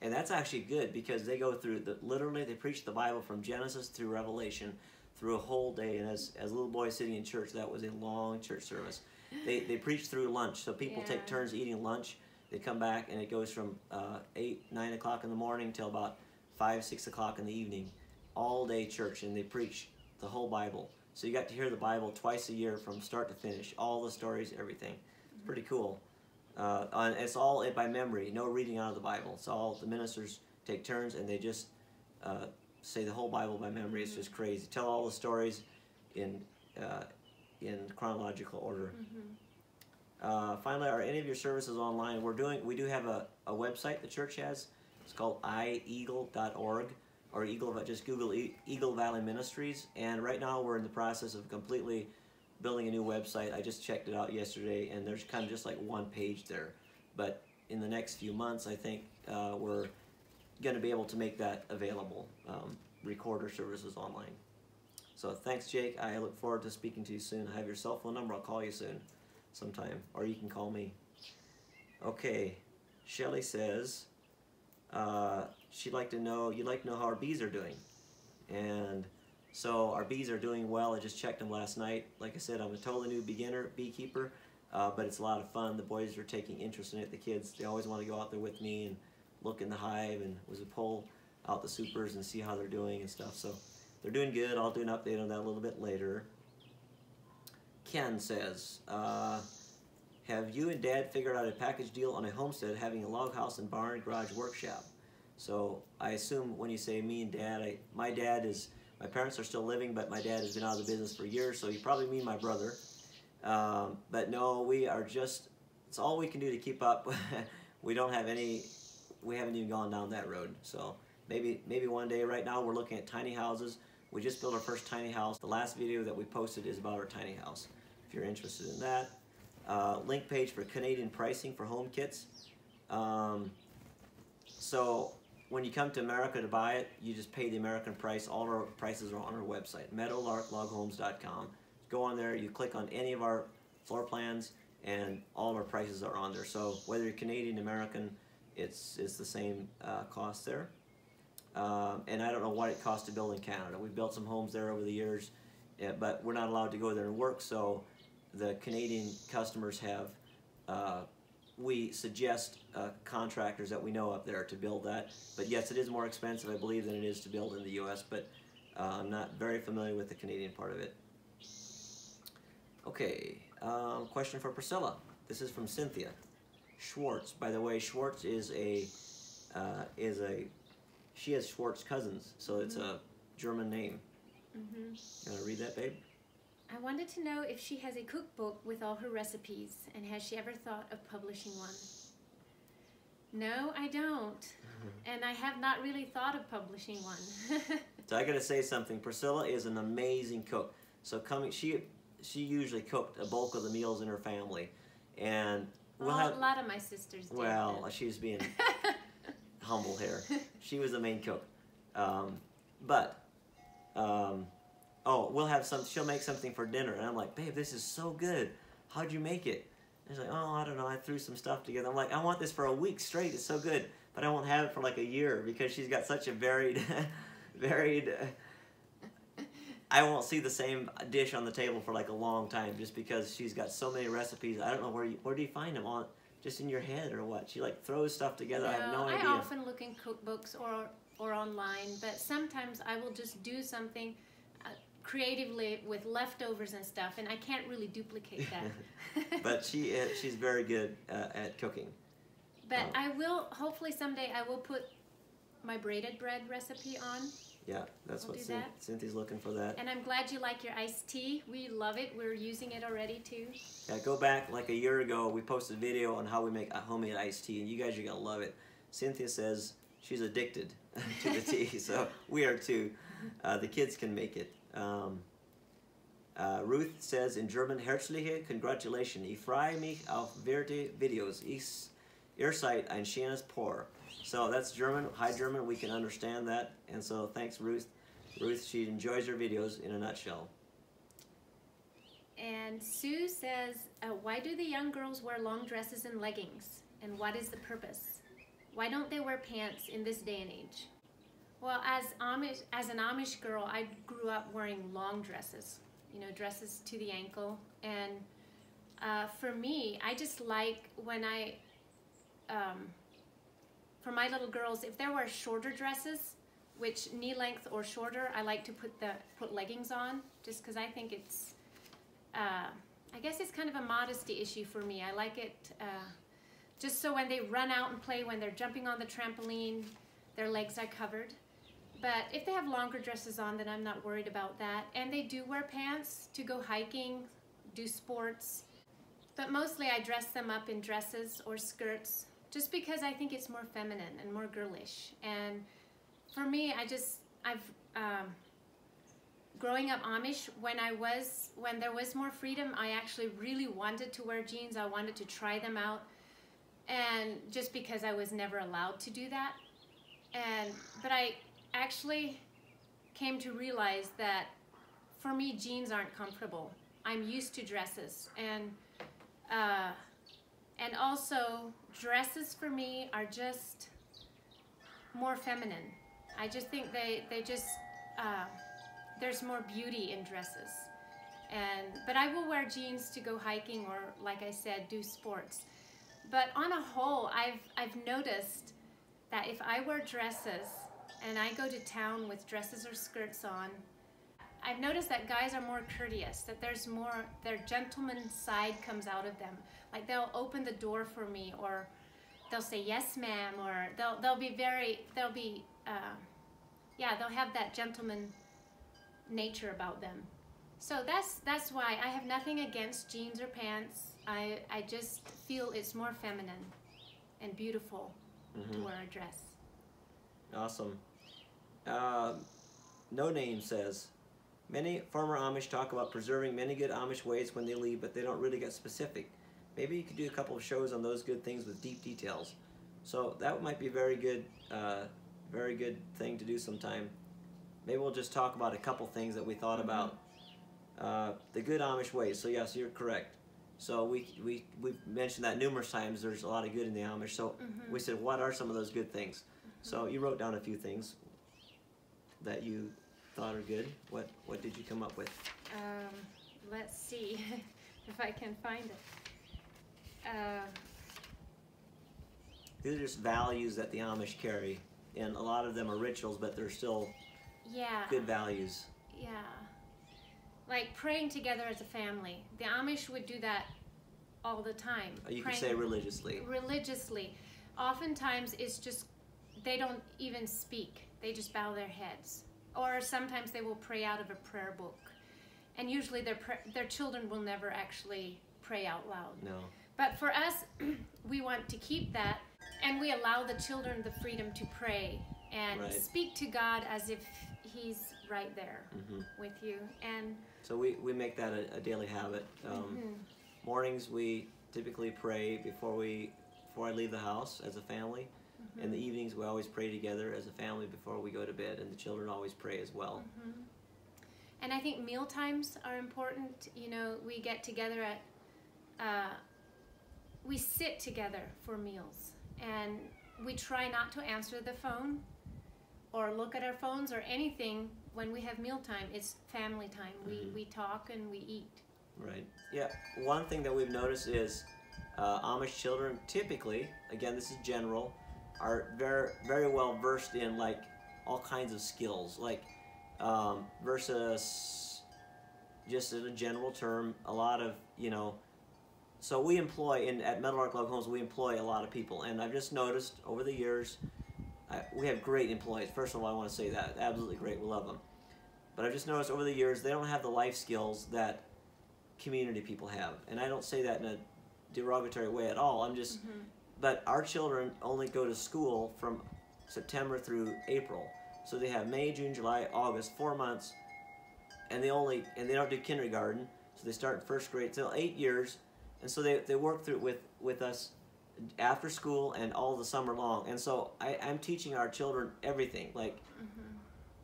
And that's actually good because they go through literally they preach the Bible from Genesis through Revelation through a whole day. And as a little boy sitting in church, that was a long church service. They preach through lunch, so people take turns eating lunch. They come back, and it goes from 8, 9 o'clock in the morning till about 5, 6 o'clock in the evening. All day church, and they preach the whole Bible. So you got to hear the Bible twice a year from start to finish, all the stories, everything. It's pretty cool. And it's all by memory, no reading out of the Bible. It's all the ministers take turns, and they just say the whole Bible by memory. It's just crazy. Tell all the stories in chronological order. Finally, are any of your services online? We do have a website the church has. It's called ieagle.org, or just Google Eagle Valley Ministries. And right now we're in the process of completely building a new website. I just checked it out yesterday, and there's kind of just like one page there. But in the next few months, I think we're going to be able to make that available, record our services online. So thanks, Jake. I look forward to speaking to you soon. I have your cell phone number. I'll call you soon sometime, or you can call me. Okay, Shelley says you'd like to know how our bees are doing. And so our bees are doing well. I just checked them last night. Like I said, I'm a totally new beginner beekeeper, but it's a lot of fun. The boys are taking interest in it. The kids, they always want to go out there with me and look in the hive, and pull out the supers and see how they're doing and stuff. So they're doing good. I'll do an update on that a little bit later. Ken says, have you and Dad figured out a package deal on a homestead having a log house and barn, garage, workshop? So I assume when you say me and Dad, my parents are still living, but my dad has been out of the business for years, so you probably mean my brother. But no, it's all we can do to keep up. We haven't even gone down that road. So maybe one day. Right now we're looking at tiny houses. We just built our first tiny house. The last video that we posted is about our tiny house, if you're interested in that. Link page for Canadian pricing for home kits. So when you come to America to buy it, you just pay the American price. All our prices are on our website, meadowlarkloghomes.com. Go on there, you click on any of our floor plans, and all of our prices are on there. So whether you're Canadian, American, it's the same cost there. And I don't know what it costs to build in Canada. We've built some homes there over the years, but we're not allowed to go there and work, so the Canadian customers have, we suggest contractors that we know up there to build that. But yes, it is more expensive, I believe, than it is to build in the U.S., but I'm not very familiar with the Canadian part of it. Okay, question for Priscilla. This is from Cynthia Schwartz. By the way, Schwartz she has Schwartz cousins, so it's a German name. You want to read that, babe? I wanted to know if she has a cookbook with all her recipes, and has she ever thought of publishing one? No, I don't. And I have not really thought of publishing one. So I got to say something. Priscilla is an amazing cook. So she usually cooked a bulk of the meals in her family, and we'll have a lot of my sisters did. Well, she was being humble here. She was the main cook, we'll have some. She'll make something for dinner, and I'm like, babe, this is so good. How'd you make it? And she's like, oh, I don't know. I threw some stuff together. I'm like, I want this for a week straight. It's so good, but I won't have it for like a year because she's got such a varied. I won't see the same dish on the table for like a long time just because she's got so many recipes. I don't know where do you find them on. Just in your head or what? She like throws stuff together. No, I have no idea. I often look in cookbooks or online, but sometimes I will just do something creatively with leftovers and stuff, and I can't really duplicate that. But she's very good at cooking. But I will, hopefully someday I will put my braided bread recipe on. Yeah, that's what Cynthia's looking for that. And I'm glad you like your iced tea. We love it. We're using it already too. Yeah, go back like a year ago. We posted a video on how we make a homemade iced tea, and you guys are going to love it. Cynthia says she's addicted to the tea, so we are too. The kids can make it. Ruth says in German, Herzliche Congratulations. Ich freue mich auf Werte Videos. Ihr seid ein schönes Paar. So that's German, high German, we can understand that. And so thanks, Ruth. Ruth, she enjoys her videos in a nutshell. And Sue says, why do the young girls wear long dresses and leggings? And what is the purpose? Why don't they wear pants in this day and age? Well, as an Amish girl, I grew up wearing long dresses, dresses to the ankle. And for me, I just like when for my little girls, if there were shorter dresses, which knee length or shorter, I like to put leggings on, just because I think it's, I guess it's kind of a modesty issue for me. I like it just so when they run out and play, when they're jumping on the trampoline, their legs are covered. But if they have longer dresses on, then I'm not worried about that. And they do wear pants to go hiking, do sports. But mostly I dress them up in dresses or skirts, just because I think it's more feminine and more girlish. And for me, growing up Amish, when there was more freedom, I actually really wanted to wear jeans. I wanted to try them out, and just because I was never allowed to do that. But I actually came to realize that for me, jeans aren't comfortable. I'm used to dresses, and also dresses for me are just more feminine. I just think there's more beauty in dresses. But I will wear jeans to go hiking or, like I said, do sports. But on a whole, I've noticed that if I wear dresses and I go to town with dresses or skirts on, I've noticed that guys are more courteous, that there's more, their gentleman side comes out of them. Like they'll open the door for me, or they'll say, yes ma'am, or they'll have that gentleman nature about them. So that's why I have nothing against jeans or pants. I just feel it's more feminine and beautiful to wear a dress. Awesome. No Name says, many former Amish talk about preserving many good Amish ways when they leave, but they don't really get specific. Maybe you could do a couple of shows on those good things with deep details. So that might be a very good thing to do sometime. Maybe we'll just talk about a couple things that we thought about. The good Amish ways. So yes, you're correct. So we've mentioned that numerous times. There's a lot of good in the Amish. So we said, what are some of those good things? So you wrote down a few things that you thought are good. What did you come up with? Let's see if I can find it. These are just values that the Amish carry, and a lot of them are rituals, but they're still good values. Yeah. Like praying together as a family. The Amish would do that all the time. You could say religiously. Religiously. Oftentimes it's just, they don't even speak. They just bow their heads. Or sometimes they will pray out of a prayer book. And usually their children will never actually pray out loud. No. But for us, we want to keep that, and we allow the children the freedom to pray and speak to God as if He's right there with you. And so we make that a daily habit. Mornings we typically pray before I leave the house as a family. In the evenings we always pray together as a family before we go to bed, and the children always pray as well. And I think meal times are important. You know, we get together we sit together for meals, and we try not to answer the phone or look at our phones or anything when we have mealtime. It's family time. We talk and we eat. Right. Yeah. One thing that we've noticed is Amish children typically, again, this is general, are very, very well versed in like all kinds of skills, like versus just in a general term, a lot of, you know, so we employ, at Meadowlark Log Homes, we employ a lot of people, and I've just noticed over the years, we have great employees. First of all, I want to say that, absolutely great, we love them. But I've just noticed over the years, they don't have the life skills that community people have. And I don't say that in a derogatory way at all, I'm just, but our children only go to school from September through April. So they have May, June, July, August, 4 months, and they don't do kindergarten, so they start in first grade, so 8 years. And so they work through it with us after school and all the summer long. And so I'm teaching our children everything. Like,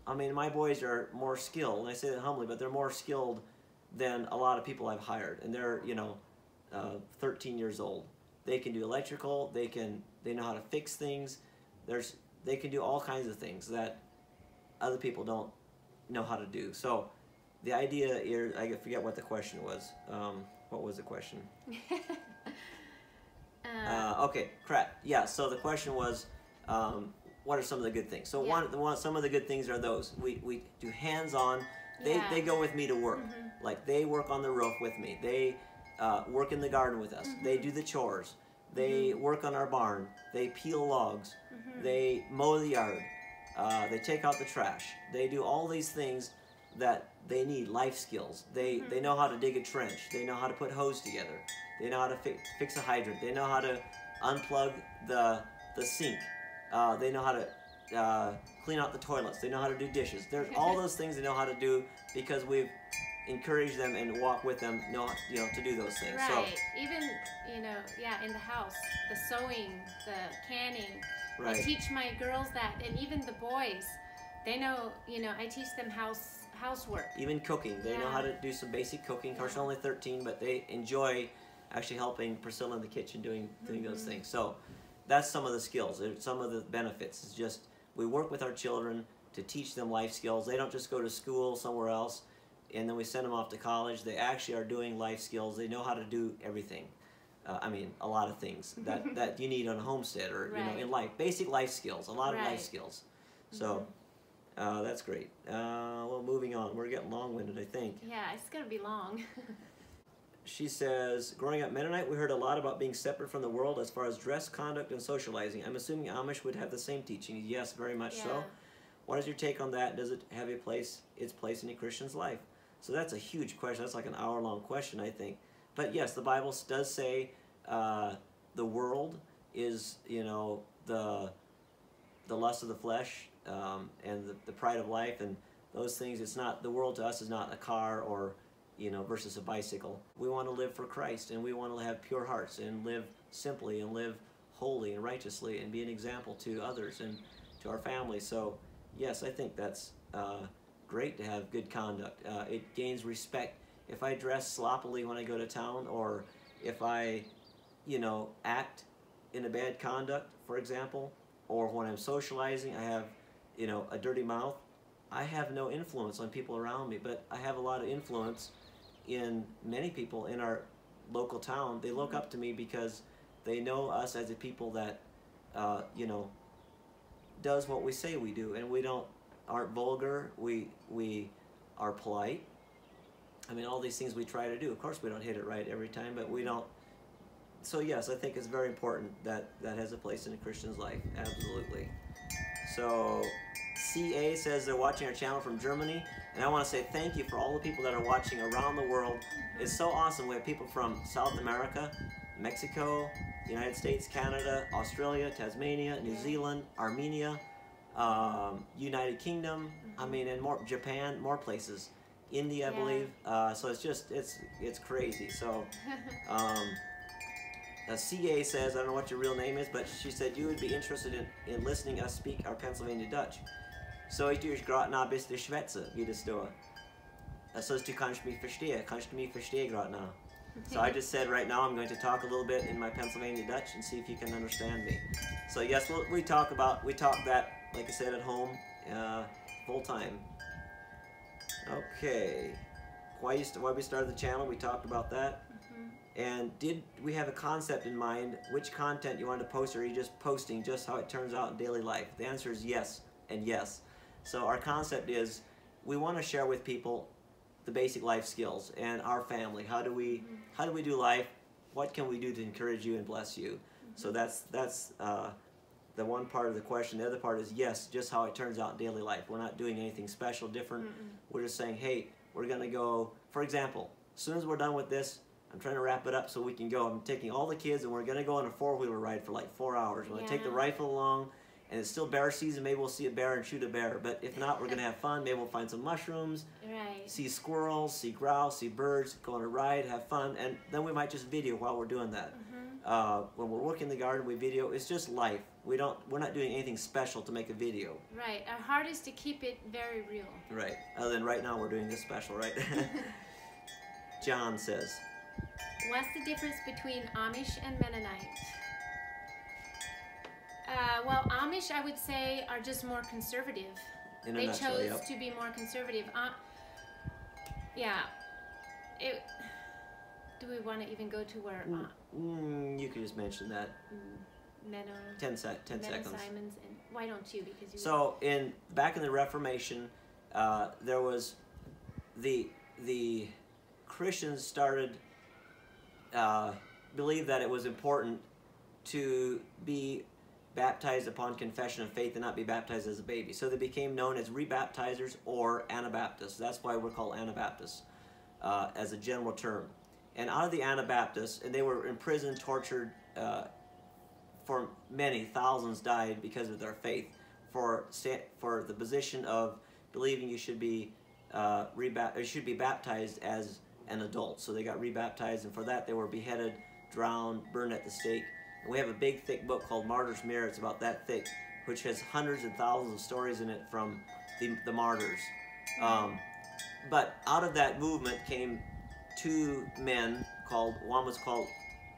I mean, my boys are more skilled, and I say that humbly, but they're more skilled than a lot of people I've hired. And they're, you know, 13 years old. They can do electrical. They know how to fix things. They can do all kinds of things that other people don't know how to do. So the idea here, I forget what the question was. What was the question? Okay, crap. Yeah, so the question was, what are some of the good things? So some of the good things are those. We do hands-on. They go with me to work. Like, they work on the roof with me. They work in the garden with us. They do the chores. They work on our barn. They peel logs. They mow the yard. They take out the trash. They do all these things that they need, life skills. They know how to dig a trench. They know how to put hose together. They know how to fix a hydrant. They know how to unplug the sink. They know how to clean out the toilets. They know how to do dishes. There's all those things they know how to do because we've encouraged them and walk with them, to do those things. Right. So, even, in the house, the sewing, the canning. Right. I teach my girls that, and even the boys, they know, I teach them housework. Even cooking. They know how to do some basic cooking. Of course, they're only 13, but they enjoy actually helping Priscilla in the kitchen doing those things. So that's some of the skills. Some of the benefits. It's just we work with our children to teach them life skills. They don't just go to school somewhere else and then we send them off to college. They actually are doing life skills. They know how to do everything. A lot of things that you need on a homestead or in life. Basic life skills. A lot of life skills. So that's great. Well, moving on. We're getting long-winded, I think. Yeah, it's going to be long. She says, growing up Mennonite, we heard a lot about being separate from the world as far as dress, conduct, and socializing. I'm assuming Amish would have the same teaching. Yes, very much so. What is your take on that? Does it have its place in a Christian's life? So that's a huge question. That's like an hour-long question, I think. But yes, the Bible does say the world is, the lust of the flesh and the pride of life and those things. It's not, the world to us is not a car or versus a bicycle. We want to live for Christ, and we want to have pure hearts and live simply and live holy and righteously and be an example to others and to our family. So, yes, I think that's great to have good conduct. It gains respect. If I dress sloppily when I go to town, or if I, act in a bad conduct, for example, or when I'm socializing, I have, a dirty mouth, I have no influence on people around me, but I have a lot of influence in many people in our local town. They look up to me because they know us as a people that, does what we say we do, and we aren't vulgar. We are polite. All these things we try to do. Of course, we don't hit it right every time, but we don't. So yes, I think it's very important that has a place in a Christian's life. Absolutely. So CA says they're watching our channel from Germany, and I want to say thank you for all the people that are watching around the world. It's so awesome. We have people from South America, Mexico, United States, Canada, Australia, Tasmania, New Zealand, Armenia, United Kingdom, I mean, and more Japan, more places, India, I Yeah. believe. So it's just it's crazy. So CA says, I don't know what your real name is, but she said you would be interested in listening us speak our Pennsylvania Dutch. So ich tue gerade noch ein bisschen schwätze, wie das da. So du kannst mich verstehen, kannst du mich verstehen gerade now. So I just said right now I'm going to talk a little bit in my Pennsylvania Dutch and see if you can understand me. So yes, we talk that, like I said, at home, full time. Okay, why we started the channel, we talked about that. And did we have a concept in mind, which content you wanted to post, or are you just posting just how it turns out in daily life? The answer is yes and yes. So our concept is we want to share with people the basic life skills and our family. How do we do life? What can we do to encourage you and bless you? So that's the one part of the question. The other part is yes, just how it turns out in daily life. We're not doing anything special, different. We're just saying, hey, we're gonna go. For example, as soon as we're done with this, I'm trying to wrap it up so we can go. I'm taking all the kids and we're gonna go on a 4-wheeler ride for like 4 hours. We're gonna take the rifle along. And it's still bear season, maybe we'll see a bear and shoot a bear. But if not, we're going to have fun. Maybe we'll find some mushrooms, see squirrels, see grouse, see birds, go on a ride, have fun. And then we might just video while we're doing that. When we're working in the garden, we video. It's just life. We're not doing anything special to make a video. Right. Our heart is to keep it very real. Right. Other than right now, we're doing this special, right? John says, what's the difference between Amish and Mennonite? Well, Amish, I would say, are just more conservative. They chose to be more conservative. Yeah. Do we want to even go to where? You could just mention that. 10 seconds. Simons, and why don't you? Because you. So back in the Reformation, there was the Christians started believe that it was important to be baptized upon confession of faith and not be baptized as a baby. So they became known as rebaptizers or Anabaptists. That's why we're called Anabaptists as a general term. And out of the Anabaptists, and they were imprisoned, tortured, for many, thousands died because of their faith, for the position of believing you should be baptized as an adult. So they got rebaptized, and for that they were beheaded, drowned, burned at the stake. And we have a big, thick book called Martyr's Mirror. It's about that thick, which has hundreds and thousands of stories in it from the martyrs. But out of that movement came two men one was called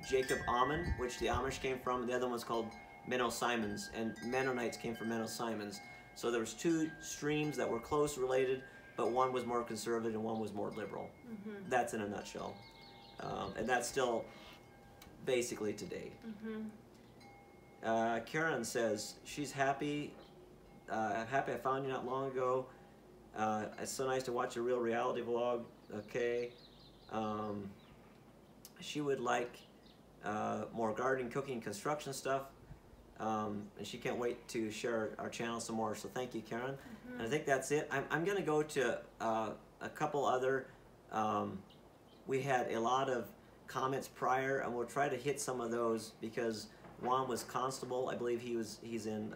Jacob Ammon, which the Amish came from, and the other one was called Menno Simons, and Mennonites came from Menno Simons. So there was two streams that were close related, but one was more conservative and one was more liberal. That's in a nutshell. And that's still basically today. Karen says she's happy. I'm happy I found you not long ago. It's so nice to watch a real reality vlog. Okay. She would like more gardening, cooking, construction stuff. And she can't wait to share our channel some more. So thank you, Karen. And I think that's it. I'm going to go to a couple other. We had a lot of comments prior, and we'll try to hit some of those because Juan was constable. I believe he's in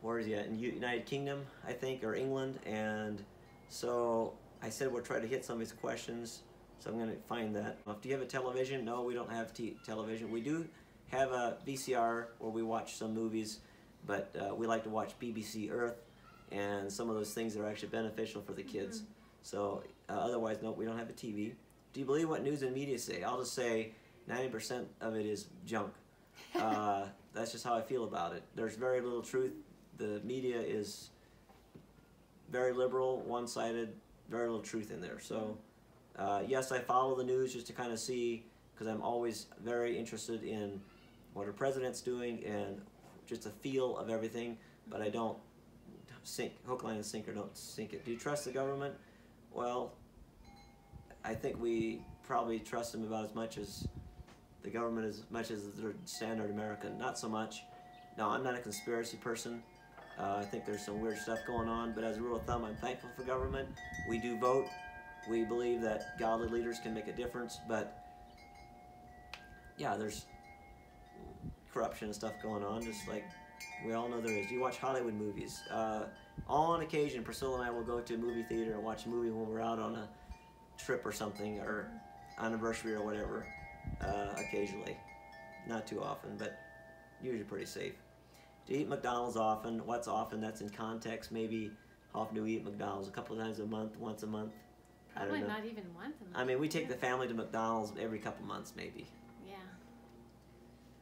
where is he at? In United Kingdom, I think, or England. And so I said we'll try to hit some of his questions. So I'm going to find that. Do you have a television? No, we don't have television. We do have a VCR where we watch some movies, but we like to watch BBC Earth and some of those things that are actually beneficial for the kids. So otherwise, no, we don't have a TV. Do you believe what news and media say? I'll just say 90% of it is junk. That's just how I feel about it. There's very little truth. The media is very liberal, one-sided, very little truth in there. So yes, I follow the news just to kind of see, because I'm always very interested in what our president's doing and just a feel of everything, but I don't hook, line, and sinker, don't sink it. Do you trust the government? Well, I think we probably trust them about as much as the government, as much as the standard American. Not so much. No, I'm not a conspiracy person. I think there's some weird stuff going on, but as a rule of thumb, I'm thankful for government. We do vote. We believe that godly leaders can make a difference, but yeah, there's corruption and stuff going on, just like We all know there is. Do you watch Hollywood movies? On occasion, Priscilla and I will go to a movie theater and watch a movie when we're out on a trip or something, or anniversary or whatever, occasionally. Not too often, but usually pretty safe. Do you eat McDonald's often? What's often? That's in context. Maybe how often do we eat McDonald's? A couple of times a month? Once a month? Probably not even once a month. I mean, we take the family to McDonald's every couple months, maybe. Yeah.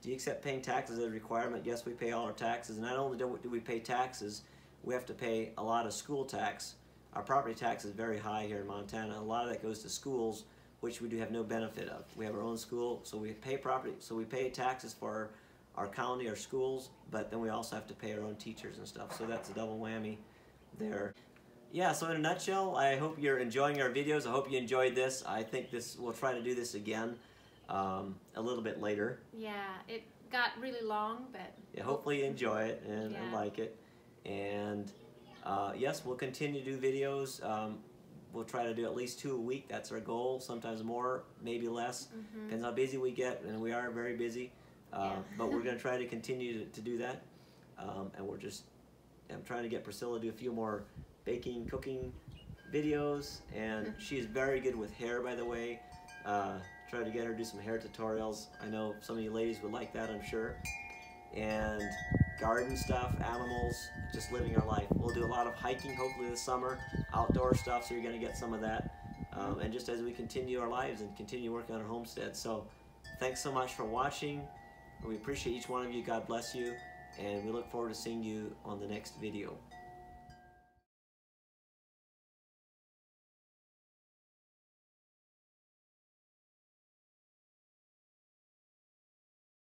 Do you accept paying taxes as a requirement? Yes, we pay all our taxes. And not only do we pay taxes, we have to pay a lot of school tax. Our property tax is very high here in Montana. A lot of that goes to schools, which we do have no benefit of. We have our own school, so we pay property, so we pay taxes for our county, our schools, but then we also have to pay our own teachers and stuff. So that's a double whammy there. Yeah, so in a nutshell, I hope you're enjoying our videos. I hope you enjoyed this. I think we'll try to do this again a little bit later. Yeah, it got really long, but... Yeah, hopefully you enjoy it and like it. And yes, we'll continue to do videos. We'll try to do at least 2 a week. That's our goal. Sometimes more, maybe less. Depends how busy we get, and we are very busy. But we're going to try to continue to do that. And I'm trying to get Priscilla to do a few more baking, cooking videos. And she's very good with hair, by the way. Try to get her to do some hair tutorials. I know some of you ladies would like that, I'm sure. And garden stuff, animals, just living our life. We'll do a lot of hiking hopefully this summer, outdoor stuff, so you're going to get some of that. And just as we continue our lives and continue working on our homestead. So thanks so much for watching. We appreciate each one of you. God bless you. And we look forward to seeing you on the next video.